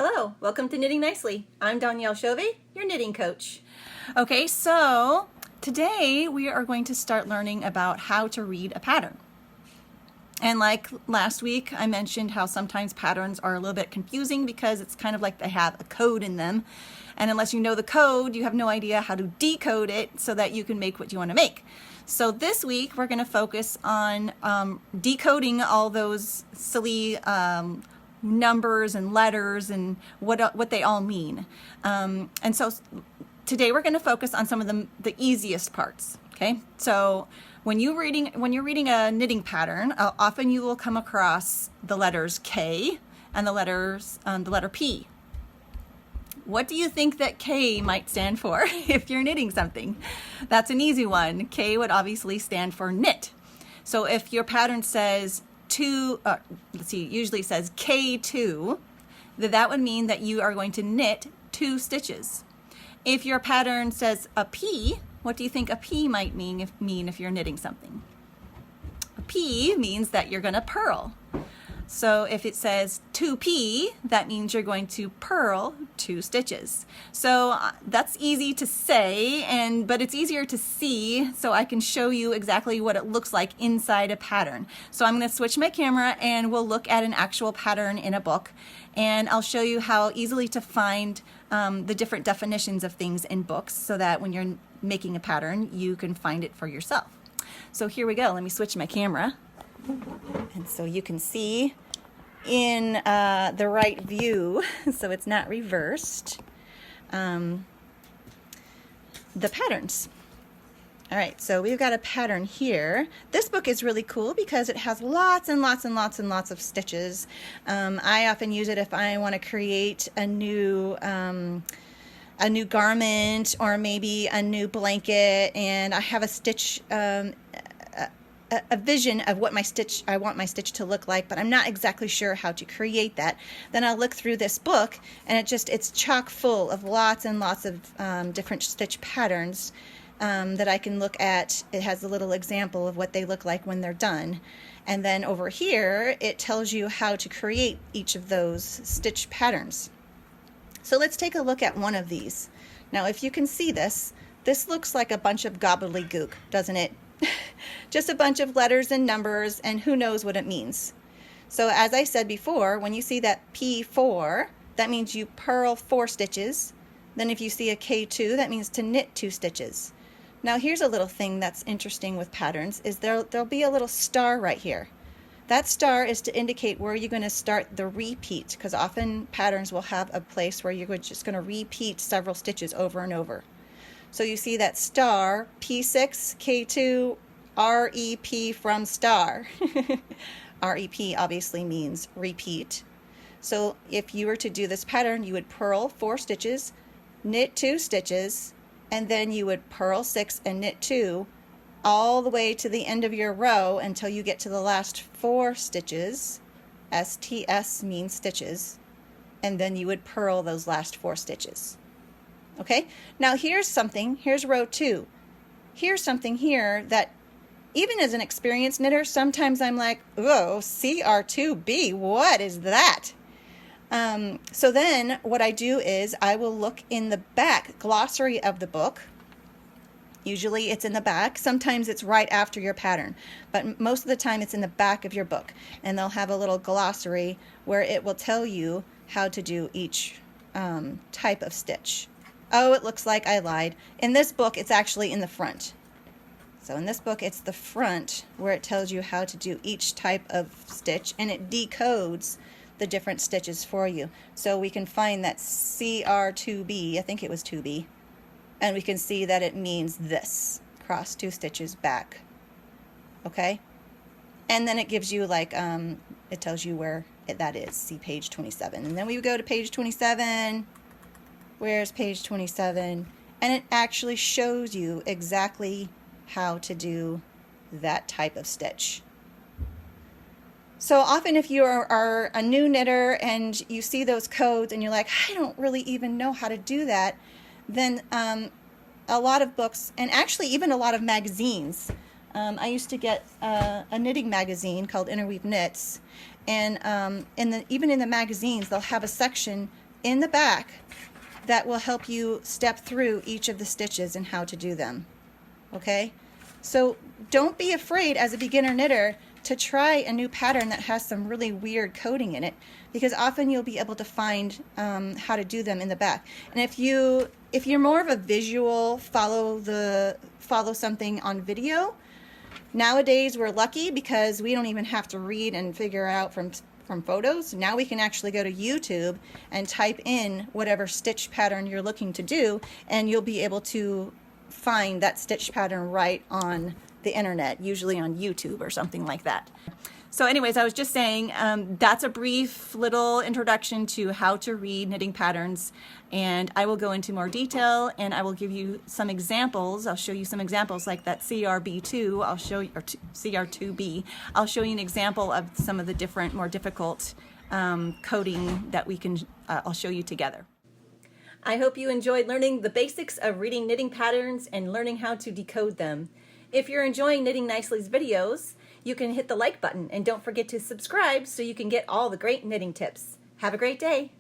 Hello, welcome to Knitting Nicely. I'm Danielle Chauvet, your knitting coach. Okay, so today we are going to start learning about how to read a pattern. And like last week, I mentioned how sometimes patterns are a little bit confusing because it's kind of like they have a code in them. And unless you know the code, you have no idea how to decode it so that you can make what you want to make. So this week, we're going to focus on decoding all those silly numbers and letters and what they all mean. And so today we're going to focus on some of the easiest parts. Okay, so when you're reading a knitting pattern, often you will come across the letters K and the letter P. What do you think that K might stand for if you're knitting something? That's an easy one. K would obviously stand for knit. So if your pattern says usually says K2, that would mean that you are going to knit 2 stitches. If your pattern says a P, what do you think a P might mean if you're knitting something? A P means that you're going to purl. So if it says 2P, that means you're going to purl 2 stitches. So that's easy to say, but it's easier to see, so I can show you exactly what it looks like inside a pattern. So I'm going to switch my camera and we'll look at an actual pattern in a book, and I'll show you how easily to find the different definitions of things in books so that when you're making a pattern, you can find it for yourself. So here we go. Let me switch my camera. And so you can see in the right view, so it's not reversed, the patterns. All right, so we've got a pattern here. This book is really cool because it has lots and lots and lots and lots of stitches. I often use it if I want to create a new garment or maybe a new blanket, and I have a stitch a vision of what I want my stitch to look like, but I'm not exactly sure how to create that. Then I'll look through this book, and it's chock full of lots and lots of different stitch patterns that I can look at. It has a little example of what they look like when they're done. And then over here, it tells you how to create each of those stitch patterns. So let's take a look at one of these. Now, if you can see this looks like a bunch of gobbledygook, doesn't it? Just a bunch of letters and numbers, and who knows what it means. So as I said before, when you see that P4, that means you purl 4 stitches. Then if you see a K2, that means to knit 2 stitches. Now here's a little thing that's interesting with patterns, is there'll be a little star right here. That star is to indicate where you're going to start the repeat, because often patterns will have a place where you're just going to repeat several stitches over and over. So you see that star, P6, K2, REP from star. REP obviously means repeat. So if you were to do this pattern, you would purl 4 stitches, knit 2 stitches, and then you would purl 6 and knit 2 all the way to the end of your row until you get to the last 4 stitches. STS means stitches. And then you would purl those last 4 stitches. Okay, now here's row 2. Here's something here that even as an experienced knitter, sometimes I'm like, whoa, CR2B, what is that? So then what I do is I will look in the back glossary of the book. Usually it's in the back. Sometimes it's right after your pattern, but most of the time it's in the back of your book. And they'll have a little glossary where it will tell you how to do each type of stitch. Oh, it looks like I lied. In this book, it's actually in the front. So in this book, it's the front where it tells you how to do each type of stitch, and it decodes the different stitches for you. So we can find that CR2B, I think it was 2B, and we can see that it means this, cross 2 stitches back. Okay? And then it gives you like, it tells you where that is. See page 27. And then we go to page 27. Where's page 27? And it actually shows you exactly how to do that type of stitch. So often if you are a new knitter and you see those codes and you're like, I don't really even know how to do that, then a lot of books, and actually even a lot of magazines, I used to get a knitting magazine called Interweave Knits, and even in the magazines they'll have a section in the back that will help you step through each of the stitches and how to do them. Okay? So don't be afraid as a beginner knitter to try a new pattern that has some really weird coding in it, because often you'll be able to find how to do them in the back. And if you're more of a visual, follow something on video, nowadays we're lucky because we don't even have to read and figure out from photos. Now we can actually go to YouTube and type in whatever stitch pattern you're looking to do, and you'll be able to find that stitch pattern right on the internet, usually on YouTube or something like that. So anyways, I was just saying that's a brief little introduction to how to read knitting patterns, and I will go into more detail and I will give you some examples. I'll show you some examples like that CRB2, I'll show you, or CR2B. I'll show you an example of some of the different, more difficult coding that we can, I'll show you together. I hope you enjoyed learning the basics of reading knitting patterns and learning how to decode them. If you're enjoying Knitting Nicely's videos, you can hit the like button and don't forget to subscribe so you can get all the great knitting tips. Have a great day.